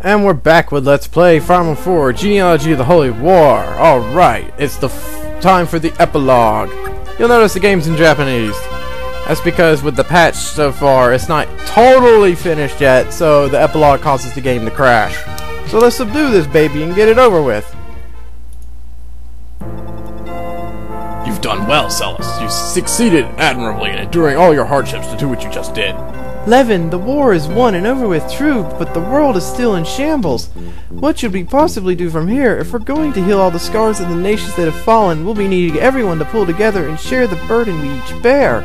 And we're back with Let's Play Final 4 Genealogy of the Holy War. Alright, it's the time for the Epilogue. You'll notice the game's in Japanese. That's because with the patch so far, it's not totally finished yet, so the Epilogue causes the game to crash. So let's subdue this baby and get it over with. You've done well, Aless. You succeeded admirably in enduring all your hardships to do what you just did. Levin, the war is won and over with, true, but the world is still in shambles. What should we possibly do from here? If we're going to heal all the scars of the nations that have fallen, we'll be needing everyone to pull together and share the burden we each bear.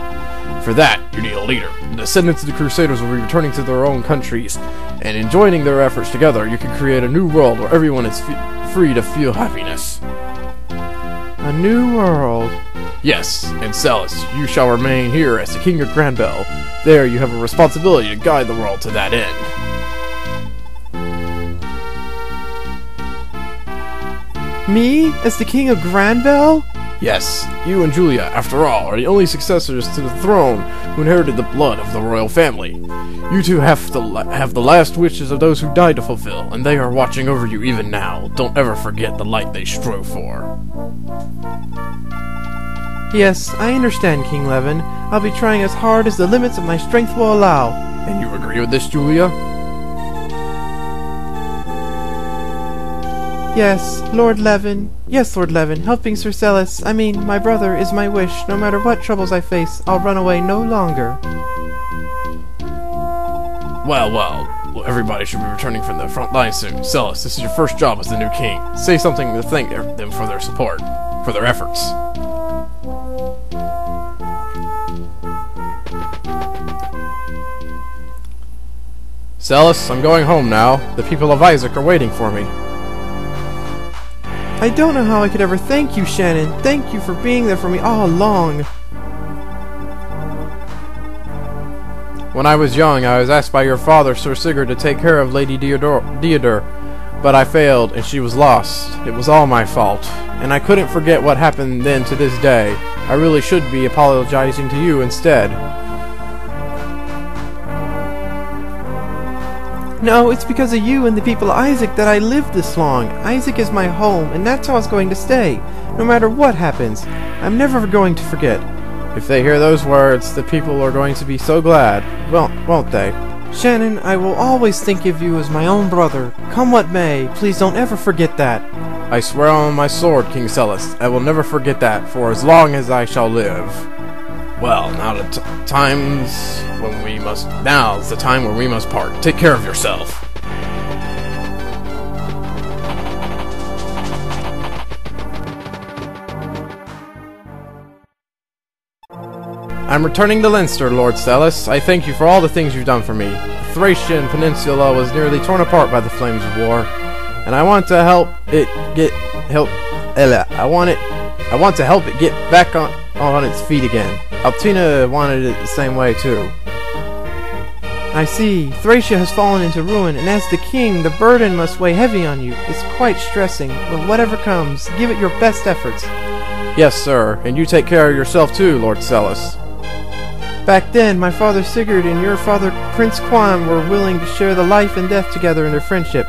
For that, you need a leader. The descendants of the Crusaders will be returning to their own countries, and in joining their efforts together, you can create a new world where everyone is free to feel happiness. A new world. Yes, and Aless, you shall remain here as the King of Granbell. There you have a responsibility to guide the world to that end. Me? As the King of Granbell? Yes, you and Julia, after all, are the only successors to the throne who inherited the blood of the royal family. You two have the last wishes of those who died to fulfill, and they are watching over you even now. Don't ever forget the light they strove for. Yes, I understand, King Levin. I'll be trying as hard as the limits of my strength will allow. And you agree with this, Julia? Yes, Lord Levin. Yes, Lord Levin. Helping Sir Aless, I mean, my brother, is my wish. No matter what troubles I face, I'll run away no longer. Well, everybody should be returning from the front line soon. Aless, this is your first job as the new king. Say something to thank them for their support, for their efforts. Aless, I'm going home now. The people of Isaac are waiting for me. I don't know how I could ever thank you, Shanan. Thank you for being there for me all along. When I was young, I was asked by your father, Sir Sigurd, to take care of Lady Deodor, but I failed, and she was lost. It was all my fault, and I couldn't forget what happened then to this day. I really should be apologizing to you instead. No, it's because of you and the people of Isaac that I lived this long. Isaac is my home, and that's how it's going to stay, no matter what happens. I'm never going to forget. If they hear those words, the people are going to be so glad, won't they? Shanan, I will always think of you as my own brother. Come what may, please don't ever forget that. I swear on my sword, King Aless, I will never forget that for as long as I shall live. Well, now's the time when we must part. Take care of yourself. I'm returning to Leinster, Lord Aless. I thank you for all the things you've done for me. The Thracian peninsula was nearly torn apart by the flames of war, and I want to help it get back on its feet again. Altenna wanted it the same way too. I see. Thracia has fallen into ruin, and as the king, the burden must weigh heavy on you. It's quite stressing, but whatever comes, give it your best efforts. Yes, sir, and you take care of yourself too, Lord Aless. Back then, my father Sigurd and your father Prince Quan were willing to share the life and death together in their friendship.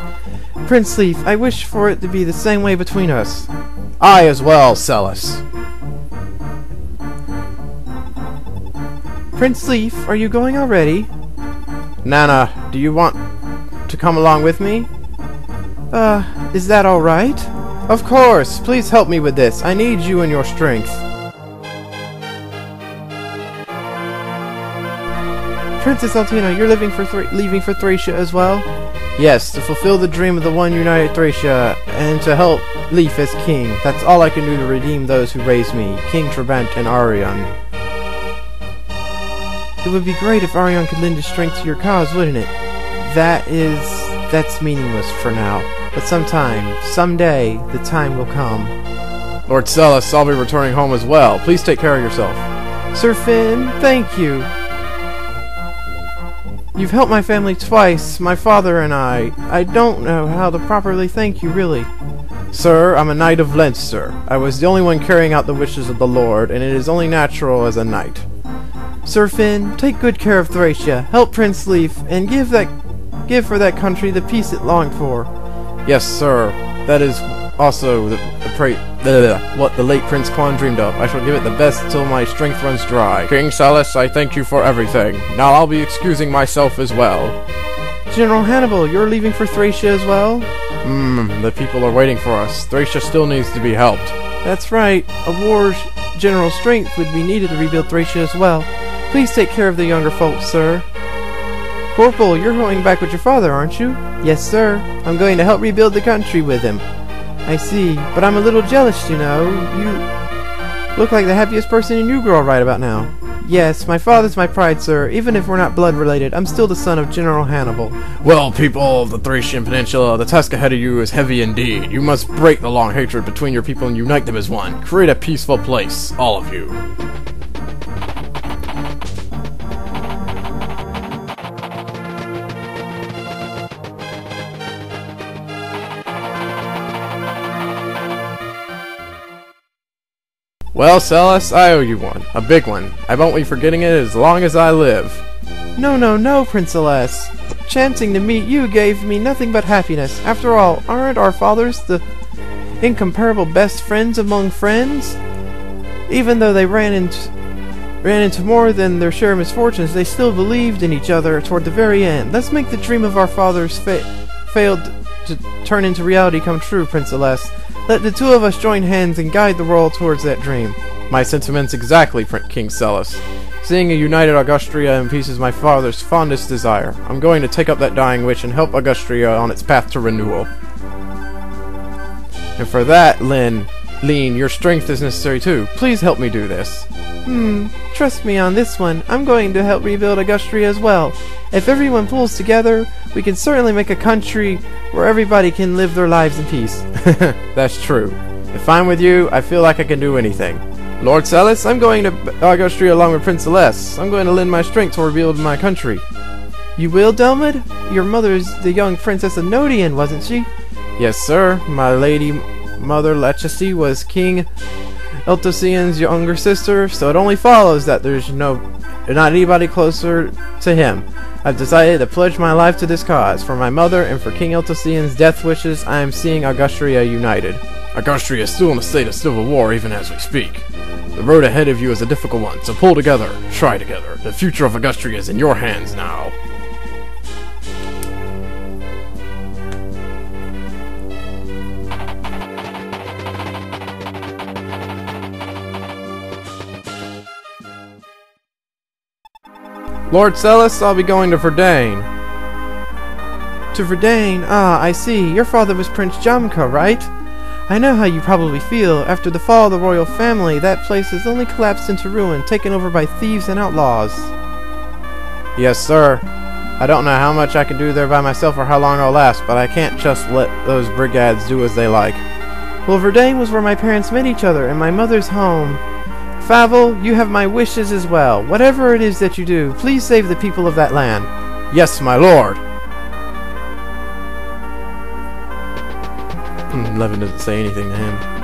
Prince Leaf, I wish for it to be the same way between us. I as well, Aless. Prince Leaf, are you going already? Nanna, do you want to come along with me? Is that alright? Of course! Please help me with this. I need you and your strength. Princess Altenna, you're leaving for Thracia as well? Yes, to fulfill the dream of the one united Thracia, and to help Leif as king. That's all I can do to redeem those who raised me, King Trabant and Arion. It would be great if Arion could lend his strength to your cause, wouldn't it? That's meaningless for now. But someday, the time will come. Lord Aless, I'll be returning home as well. Please take care of yourself. Sir Finn, thank you. You've helped my family twice, my father and I. I don't know how to properly thank you, really. Sir, I'm a knight of Leinster. I was the only one carrying out the wishes of the Lord, and it is only natural as a knight. Sir Finn, take good care of Thracia, help Prince Leaf, and give that Give for that country the peace it longed for. Yes, sir. That is also what the late Prince Quan dreamed of. I shall give it the best till my strength runs dry. King Aless, I thank you for everything. Now I'll be excusing myself as well. General Hannibal, you're leaving for Thracia as well? The people are waiting for us. Thracia still needs to be helped. That's right. A war's general strength would be needed to rebuild Thracia as well. Please take care of the younger folks, sir. Corple, you're going back with your father, aren't you? Yes, sir. I'm going to help rebuild the country with him. I see, but I'm a little jealous, you know. You look like the happiest person in Ugrel right about now. Yes, my father's my pride, sir. Even if we're not blood-related, I'm still the son of General Hannibal. Well, people of the Thracian Peninsula, the task ahead of you is heavy indeed. You must break the long hatred between your people and unite them as one. Create a peaceful place, all of you. Well, Aless, I owe you one. A big one. I won't be forgetting it as long as I live. No, no, no, Prince Aless. Chancing to meet you gave me nothing but happiness. After all, aren't our fathers the incomparable best friends among friends? Even though they ran into more than their share of misfortunes, they still believed in each other toward the very end. Let's make the dream of our fathers failed to turn into reality come true, Prince Aless. Let the two of us join hands and guide the world towards that dream. My sentiments exactly, King Aless. Seeing a united Augustria in peace is my father's fondest desire. I'm going to take up that dying wish and help Augustria on its path to renewal. And for that, Leen, your strength is necessary too. Please help me do this. Trust me on this one. I'm going to help rebuild Augustria as well. If everyone pulls together, we can certainly make a country where everybody can live their lives in peace. That's true. If I'm with you, I feel like I can do anything. Lord Aless, I'm going to Augustria along with Prince Aless. I'm going to lend my strength to rebuild my country. You will, Delmud? Your mother's the young Princess Anodian, wasn't she? Yes, sir. My lady mother Lechacy was King Eltosian's younger sister, so it only follows that there's not anybody closer to him. I've decided to pledge my life to this cause. For my mother and for King Eltosian's death wishes, I am seeing Augustria united. Augustria is still in a state of civil war even as we speak. The road ahead of you is a difficult one, so pull together, try together. The future of Augustria is in your hands now. Lord Aless, I'll be going to Verdane. To Verdane? Ah, I see. Your father was Prince Jamka, right? I know how you probably feel. After the fall of the royal family, that place has only collapsed into ruin, taken over by thieves and outlaws. Yes, sir. I don't know how much I can do there by myself or how long I'll last, but I can't just let those brigands do as they like. Well, Verdane was where my parents met each other, and my mother's home. Faval, you have my wishes as well. Whatever it is that you do, please save the people of that land. Yes, my lord. Levin doesn't say anything to him.